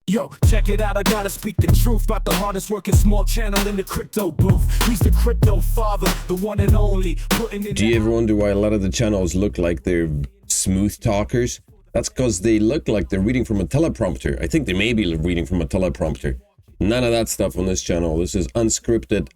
Yo, check it out, I gotta speak the truth about the hardest working small channel in the crypto booth. He's the crypto father, the one and only. Do you ever wonder why a lot of the channels look like they're smooth talkers? That's because they look like they're reading from a teleprompter. I think they may be reading from a teleprompter. None of that stuff on this channel. This is unscripted,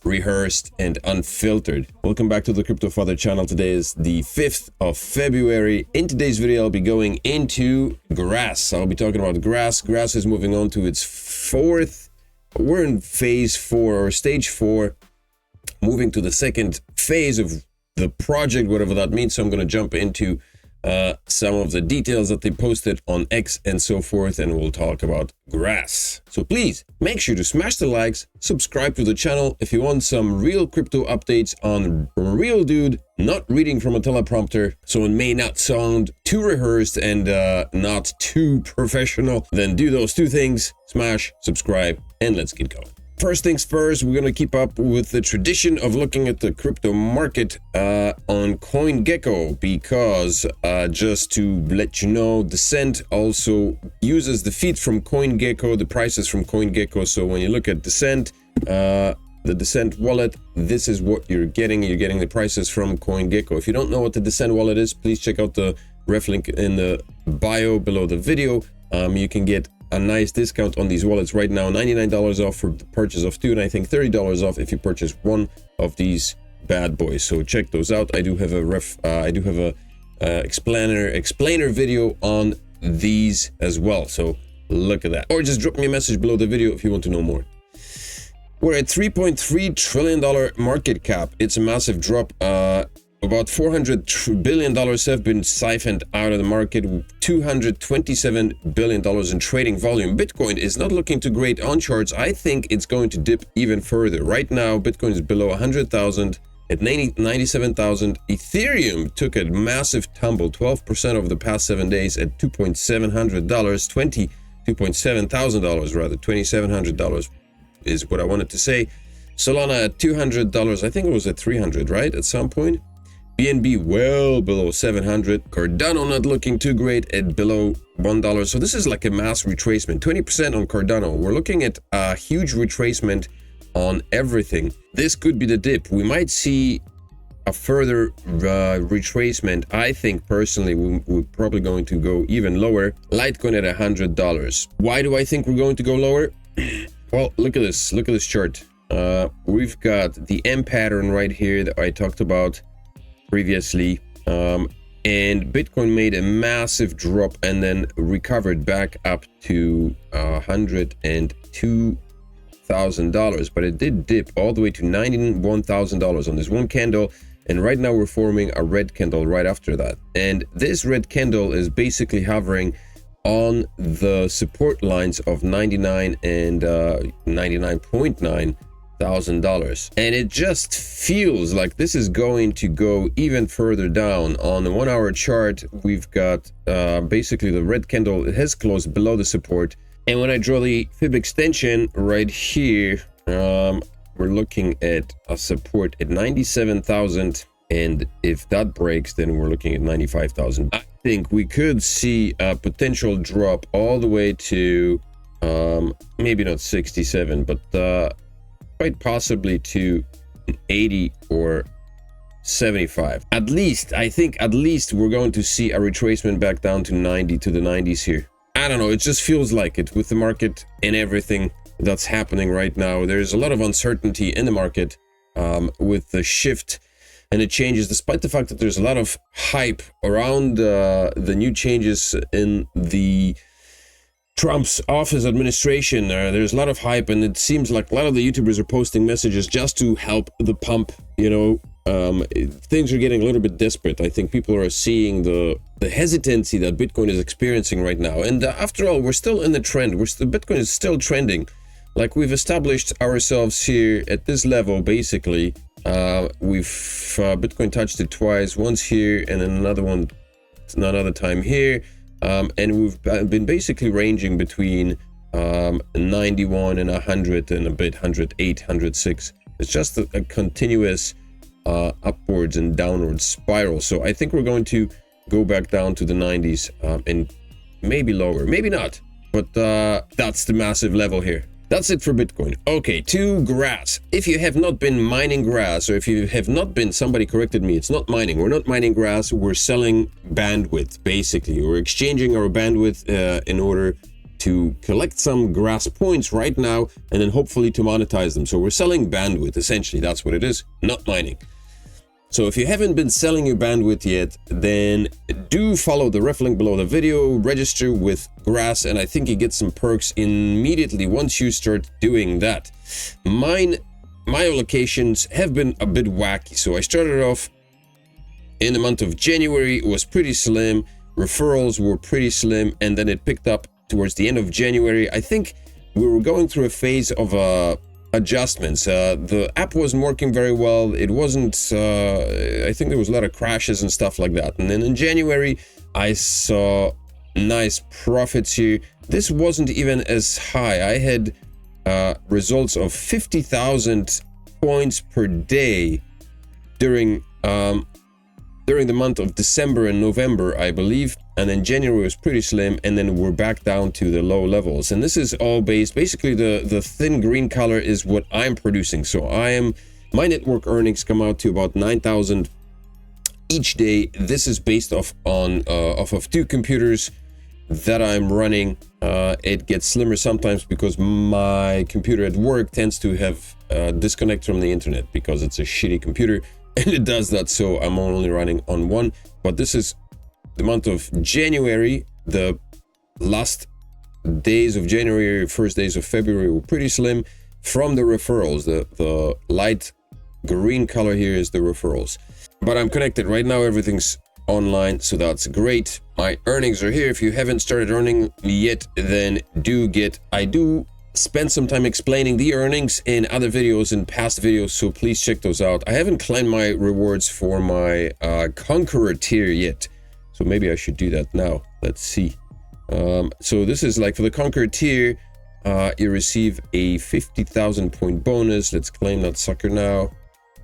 rehearsed and unfiltered. Welcome back to the CryptoFather channel. Today is the 5th of February. In today's video, I'll be going into grass. I'll be talking about grass. Grass is moving on to its fourth. We're in phase 4 or stage 4, moving to the second phase of the project, whatever that means. So I'm going to jump into some of the details that they posted on X and so forth, and we'll talk about grass. So please make sure to smash the likes, subscribe to the channel if you want some real crypto updates on real dude, not reading from a teleprompter, so it may not sound too rehearsed and not too professional. Then do those two things: smash, subscribe, and let's get going. First things first, we're going to keep up with the tradition of looking at the crypto market on CoinGecko, because just to let you know, Descent also uses the feeds from CoinGecko, the prices from CoinGecko. So when you look at Descent, the Descent wallet, this is what you're getting. You're getting the prices from CoinGecko. If you don't know what the Descent wallet is, please check out the ref link in the bio below the video. You can get a nice discount on these wallets right now, $99 off for the purchase of 2, and I think $30 off if you purchase 1 of these bad boys. So check those out. I do have a explainer video on these as well, so look at that, or just drop me a message below the video if you want to know more. We're at $3.3 trillion market cap. It's a massive drop. About $400 billion have been siphoned out of the market, $227 billion in trading volume. Bitcoin is not looking too great on charts. I think it's going to dip even further. Right now, Bitcoin is below 100,000 at 97,000. Ethereum took a massive tumble, 12% over the past 7 days at $2,700, $2,700 rather, $2,700 is what I wanted to say. Solana at $200. I think it was at 300, right, at some point. BNB well below 700. Cardano not looking too great at below $1. So this is like a mass retracement, 20% on Cardano. We're looking at a huge retracement on everything. This could be the dip. We might see a further retracement. I think personally we're probably going to go even lower. Litecoin at $100. Why do I think we're going to go lower? Well, look at this chart. We've got the M pattern right here that I talked about previously, and Bitcoin made a massive drop and then recovered back up to $102,000, but it did dip all the way to $91,000 on this one candle, and right now we're forming a red candle right after that, and this red candle is basically hovering on the support lines of 99 and 99.9 $1,000, and it just feels like this is going to go even further down. On the 1 hour chart, we've got basically the red candle. It has closed below the support, and when I draw the fib extension right here, we're looking at a support at 97,000, and if that breaks, then we're looking at 95,000. I think we could see a potential drop all the way to maybe not 67, but quite possibly to 80 or 75. At least, I think at least we're going to see a retracement back down to 90, to the 90s here. I don't know, it just feels like it with the market and everything that's happening right now. There's a lot of uncertainty in the market with the shift and the changes, despite the fact that there's a lot of hype around the new changes in the Trump's office administration. There's a lot of hype, and it seems like a lot of the YouTubers are posting messages just to help the pump. You know, things are getting a little bit desperate. I think people are seeing the hesitancy that Bitcoin is experiencing right now. And after all, we're still in the trend. Bitcoin is still trending. Like, we've established ourselves here at this level, basically. Bitcoin touched it twice, once here and then another time here. And we've been basically ranging between 91 and 100 and a bit, 108, 106. It's just a continuous upwards and downwards spiral. So I think we're going to go back down to the 90s and maybe lower, maybe not. But that's the massive level here. That's it for Bitcoin. Okay, to Grass. If you have not been mining Grass, or if you have not been, somebody corrected me, it's not mining. We're not mining Grass, we're selling bandwidth, basically. We're exchanging our bandwidth in order to collect some Grass points right now, and then hopefully to monetize them. So we're selling bandwidth, essentially. That's what it is, not mining. So if you haven't been selling your bandwidth yet, then do follow the ref link below the video, register with Grass, and I think you get some perks immediately once you start doing that. My allocations have been a bit wacky. So I started off in the month of January, it was pretty slim, referrals were pretty slim, and then it picked up towards the end of January. I think we were going through a phase of adjustments. The app wasn't working very well. It wasn't, I think there was a lot of crashes and stuff like that. And then in January, I saw nice profits here. This wasn't even as high. I had results of 50,000 points per day during the month of December and November, I believe. And then January was pretty slim, and then we're back down to the low levels. And this is all based, basically the thin green color is what I'm producing. So my network earnings come out to about 9,000 each day. This is based off of 2 computers that I'm running. It gets slimmer sometimes because my computer at work tends to have disconnect from the internet because it's a shitty computer, and it does that. So I'm only running on one. But this is the month of January. The last days of January, first days of February were pretty slim from the referrals. The light green color here is the referrals. But I'm connected right now, everything's online, so that's great. My earnings are here. If you haven't started earning yet, then I do spend some time explaining the earnings in other videos, in past videos, so please check those out. I haven't claimed my rewards for my Conqueror tier yet, so maybe I should do that now. Let's see. So this is like for the Conqueror tier, you receive a 50,000 point bonus. Let's claim that sucker now.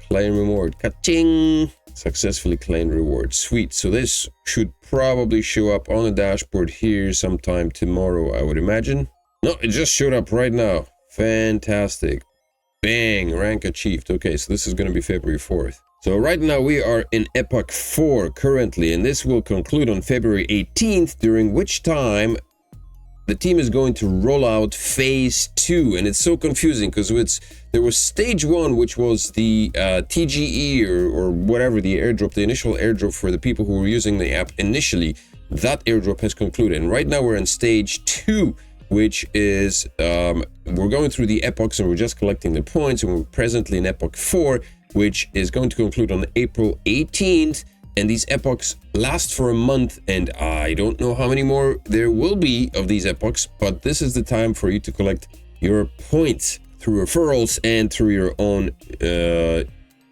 Claim reward. Ka-ching! Successfully claimed reward. Sweet. So this should probably show up on the dashboard here sometime tomorrow, I would imagine. No, it just showed up right now. Fantastic. Bang, rank achieved. Okay, so this is going to be February 4th. So right now we are in Epoch 4 currently, and this will conclude on February 18th, during which time the team is going to roll out phase 2. And it's so confusing because there was stage 1, which was the TGE or whatever, the airdrop, the initial airdrop for the people who were using the app initially. That airdrop has concluded, and right now we're in stage 2, which is we're going through the epochs and we're just collecting the points, and we're presently in Epoch 4, which is going to conclude on April 18th. And these epochs last for a month, and I don't know how many more there will be of these epochs, but this is the time for you to collect your points through referrals and through your own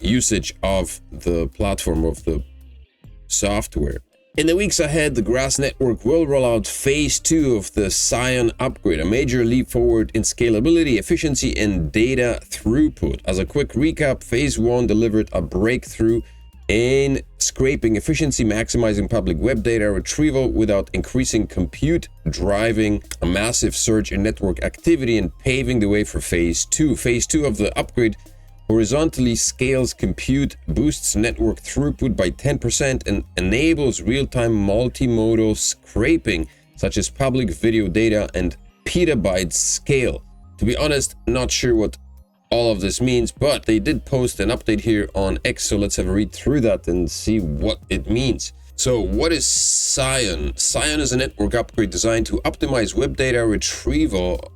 usage of the platform, of the software. In the weeks ahead, the Grass network will roll out phase 2 of the Scion upgrade, a major leap forward in scalability, efficiency, and data throughput. As a quick recap, phase 1 delivered a breakthrough in scraping efficiency, maximizing public web data retrieval without increasing compute, driving a massive surge in network activity, and paving the way for phase 2. Phase 2 of the upgrade horizontally scales compute, boosts network throughput by 10%, and enables real-time multimodal scraping, such as public video data and petabyte scale. To be honest, not sure what all of this means, but they did post an update here on X, so let's have a read through that and see what it means. So what is Scion? Scion is a network upgrade designed to optimize web data retrieval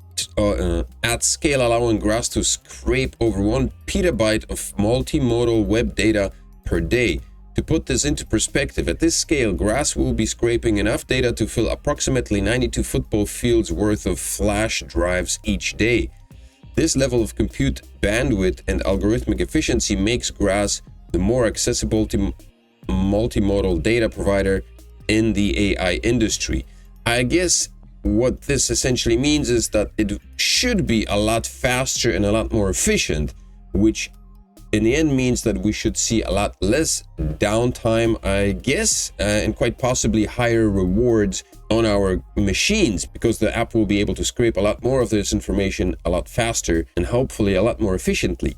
at scale, allowing Grass to scrape over 1 petabyte of multimodal web data per day. To put this into perspective, at this scale, Grass will be scraping enough data to fill approximately 92 football fields worth of flash drives each day. This level of compute bandwidth and algorithmic efficiency makes Grass the more accessible to multimodal data provider in the AI industry. I guess what this essentially means is that it should be a lot faster and a lot more efficient, which in the end means that we should see a lot less downtime, I guess, and quite possibly higher rewards on our machines, because the app will be able to scrape a lot more of this information a lot faster and hopefully a lot more efficiently.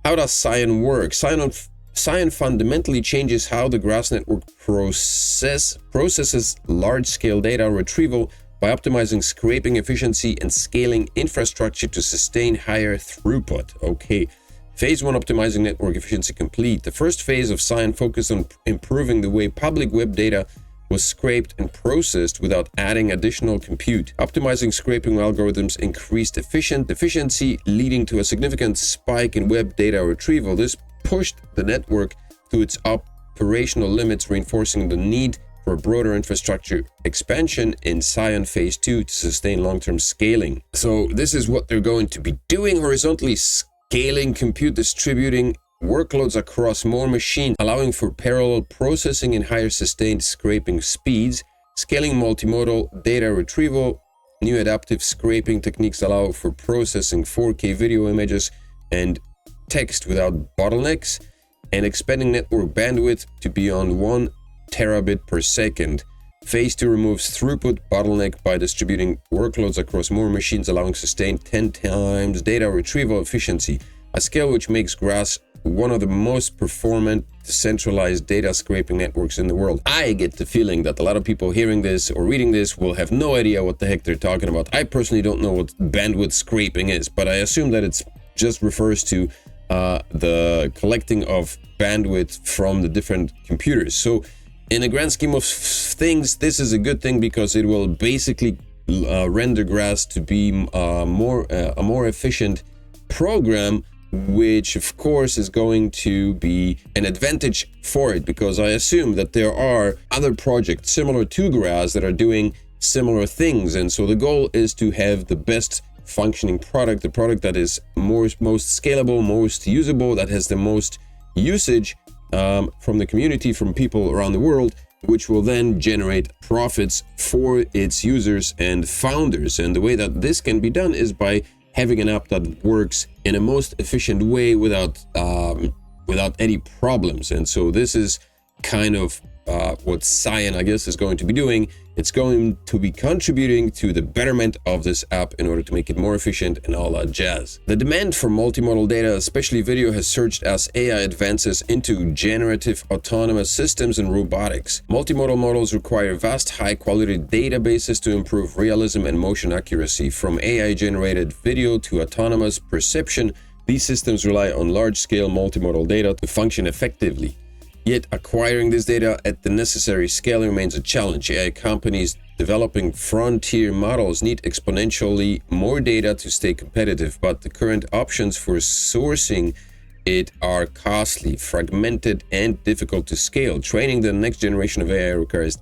How does Cyan work? Cyan fundamentally changes how the Grass network processes large-scale data retrieval by optimizing scraping efficiency and scaling infrastructure to sustain higher throughput. Okay, phase 1 optimizing network efficiency complete. The first phase of Cyan focused on improving the way public web data was scraped and processed without adding additional compute. Optimizing scraping algorithms increased efficiency, leading to a significant spike in web data retrieval. This pushed the network to its operational limits, reinforcing the need for a broader infrastructure expansion in Cyan Phase 2 to sustain long-term scaling. So this is what they're going to be doing: horizontally scaling compute, distributing workloads across more machines, allowing for parallel processing and higher sustained scraping speeds, scaling multimodal data retrieval. New adaptive scraping techniques allow for processing 4K video images and text without bottlenecks, and expanding network bandwidth to beyond 1 terabit per second. Phase 2 removes throughput bottleneck by distributing workloads across more machines, allowing sustained 10 times data retrieval efficiency, a scale which makes Grass one of the most performant decentralized data scraping networks in the world. I get the feeling that a lot of people hearing this or reading this will have no idea what the heck they're talking about. I personally don't know what bandwidth scraping is, but I assume that it just refers to the collecting of bandwidth from the different computers. So in the grand scheme of things, this is a good thing, because it will basically render Grass to be a more efficient program, which of course is going to be an advantage for it, because I assume that there are other projects similar to Grass that are doing similar things. And so the goal is to have the best functioning product, the product that is most scalable, most usable, that has the most usage from the community, from people around the world, which will then generate profits for its users and founders. And the way that this can be done is by having an app that works in a most efficient way without any problems. And so this is kind of what Cyan, I guess, is going to be doing. It's going to be contributing to the betterment of this app in order to make it more efficient and all that jazz. The demand for multimodal data, especially video, has surged as AI advances into generative autonomous systems and robotics. Multimodal models require vast high-quality databases to improve realism and motion accuracy. From AI-generated video to autonomous perception, these systems rely on large-scale multimodal data to function effectively. Yet acquiring this data at the necessary scale remains a challenge. AI companies developing frontier models need exponentially more data to stay competitive, but the current options for sourcing it are costly, fragmented, and difficult to scale. Training the next generation of AI requires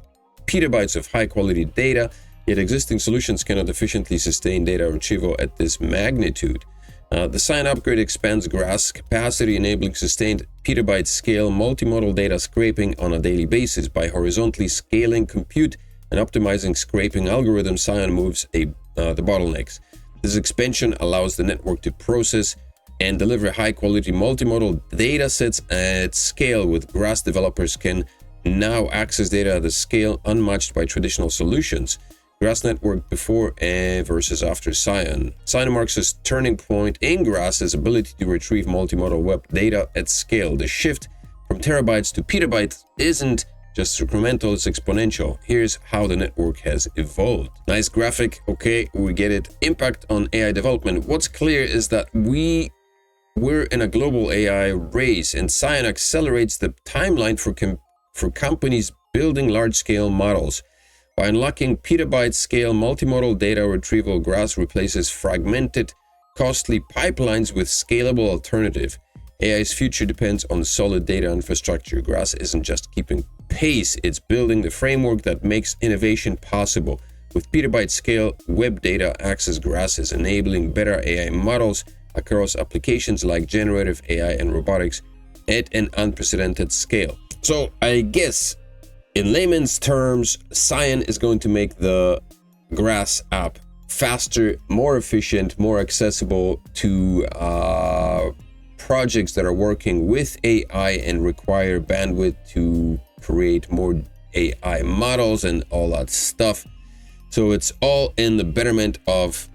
petabytes of high-quality data, yet existing solutions cannot efficiently sustain data retrieval at this magnitude. The Cyan upgrade expands Grass capacity, enabling sustained petabyte scale multimodal data scraping on a daily basis. By horizontally scaling compute and optimizing scraping algorithms, Cyan moves the bottlenecks. This expansion allows the network to process and deliver high-quality multimodal data sets at scale. With Grass, developers can now access data at a scale unmatched by traditional solutions. Grass network before versus after Cyan. Cyan marks a turning point in Grass's ability to retrieve multimodal web data at scale. The shift from terabytes to petabytes isn't just incremental, it's exponential. Here's how the network has evolved. Nice graphic, okay, we get it. Impact on AI development. What's clear is that we're in a global AI race, and Cyan accelerates the timeline for companies building large-scale models. By unlocking petabyte-scale multimodal data retrieval, Grass replaces fragmented, costly pipelines with scalable alternative. AI's future depends on solid data infrastructure. Grass isn't just keeping pace, it's building the framework that makes innovation possible. With petabyte-scale web data access, Grass is enabling better AI models across applications like generative AI and robotics at an unprecedented scale. So I guess, in layman's terms, Cyan is going to make the Grass app faster, more efficient, more accessible to projects that are working with AI and require bandwidth to create more AI models and all that stuff. So it's all in the betterment of,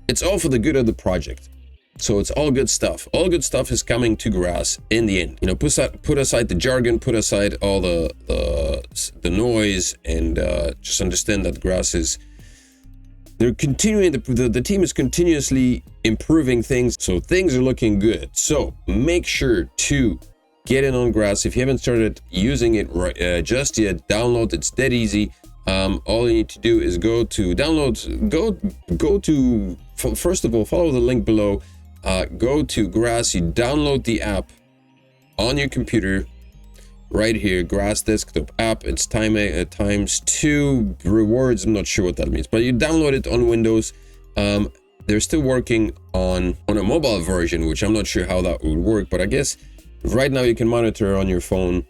it's all for the good of the project. So it's all good stuff. All good stuff is coming to Grass in the end. You know, put aside the jargon, put aside all the noise, and just understand that Grass is, they're continuing, the team is continuously improving things. So things are looking good. So make sure to get in on Grass. If you haven't started using it just yet, download. It's dead easy. All you need to do is go to download, go to, first of all, follow the link below. Go to Grass, you download the app on your computer right here, Grass desktop app. It's times 2 rewards. I'm not sure what that means, but you download it on Windows. They're still working on a mobile version, which I'm not sure how that would work, but I guess right now you can monitor on your phone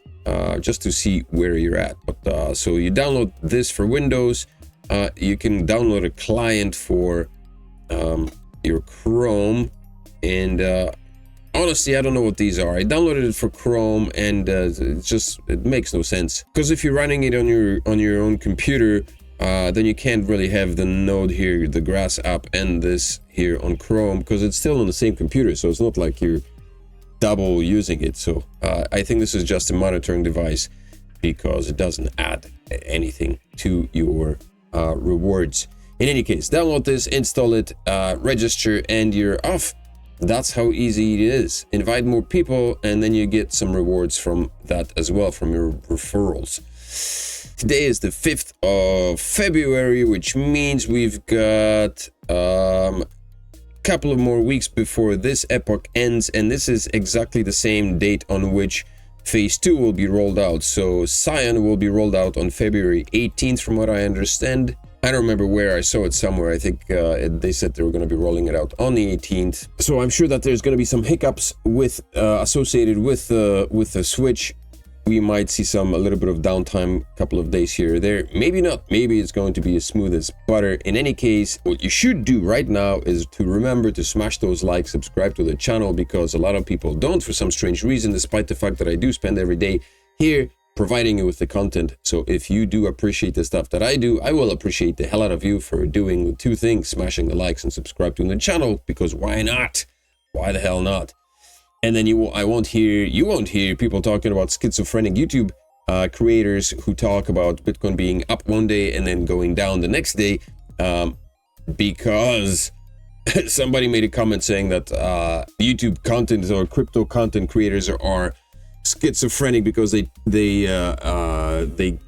just to see where you're at. But so you download this for Windows. You can download a client for your Chrome. And honestly, I don't know what these are. I downloaded it for Chrome, and it makes no sense, because if you're running it on your own computer, then you can't really have the node here, the Grass app, and this here on Chrome, because it's still on the same computer. So it's not like you're double using it. So I think this is just a monitoring device, because it doesn't add anything to your rewards. In any case, download this, install it, register, and you're off. That's how easy it is. Invite more people, and then you get some rewards from that as well, from your referrals. Today is the 5th of February, which means we've got a couple of more weeks before this epoch ends, and this is exactly the same date on which phase 2 will be rolled out. So Scion will be rolled out on February 18th, from what I understand. I don't remember where, I saw it somewhere. I think they said they were going to be rolling it out on the 18th. So I'm sure that there's going to be some hiccups with associated with the switch. We might see a little bit of downtime, a couple of days here or there. Maybe not. Maybe it's going to be as smooth as butter. In any case, what you should do right now is to remember to smash those likes, subscribe to the channel, because a lot of people don't for some strange reason, despite the fact that I do spend every day here providing you with the content. So if you do appreciate the stuff that I do, I will appreciate the hell out of you for doing 2 things: smashing the likes and subscribe to the channel, because why not? Why the hell not? And then you won't hear people talking about schizophrenic YouTube creators who talk about Bitcoin being up one day and then going down the next day, because somebody made a comment saying that YouTube content or crypto content creators are schizophrenic because they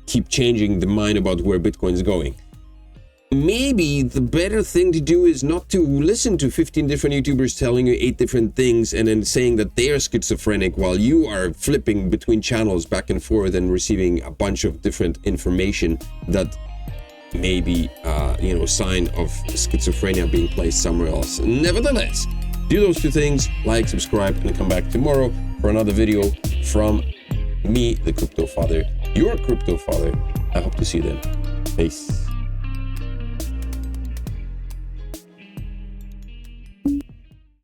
keep changing the mind about where Bitcoin is going. Maybe the better thing to do is not to listen to 15 different YouTubers telling you 8 different things and then saying that they are schizophrenic while you are flipping between channels back and forth and receiving a bunch of different information that may be sign of schizophrenia being placed somewhere else. Nevertheless, do those 2 things: like, subscribe, and come back tomorrow for another video from me, the Crypto Father, your Crypto Father. I hope to see you then. Peace.